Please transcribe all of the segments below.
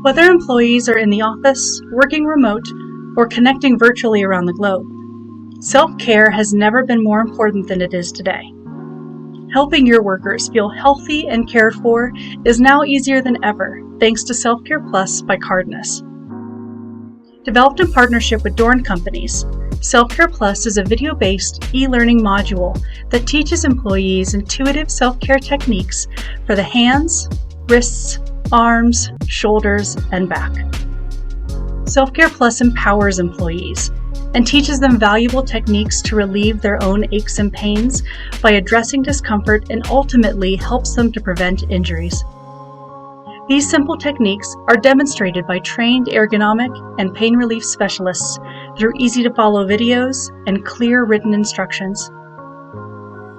Whether employees are in the office, working remote, or connecting virtually around the globe, self-care has never been more important than it is today. Helping your workers feel healthy and cared for is now easier than ever, thanks to Self-Care Plus by Cardinus. Developed in partnership with Dorn Companies, Self-Care Plus is a video-based e-learning module that teaches employees intuitive self-care techniques for the hands, wrists, arms, shoulders, and back. Self-Care Plus empowers employees and teaches them valuable techniques to relieve their own aches and pains by addressing discomfort and ultimately helps them to prevent injuries. These simple techniques are demonstrated by trained ergonomic and pain relief specialists through easy-to-follow videos and clear written instructions.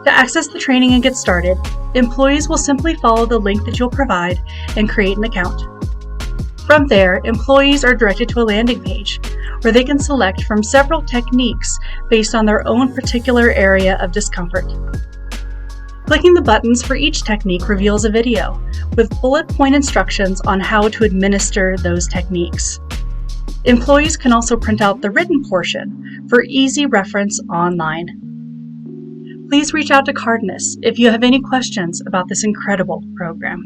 To access the training and get started, employees will simply follow the link that you'll provide and create an account. From there, employees are directed to a landing page where they can select from several techniques based on their own particular area of discomfort. Clicking the buttons for each technique reveals a video with bullet point instructions on how to administer those techniques. Employees can also print out the written portion for easy reference online. Please reach out to Cardinus if you have any questions about this incredible program.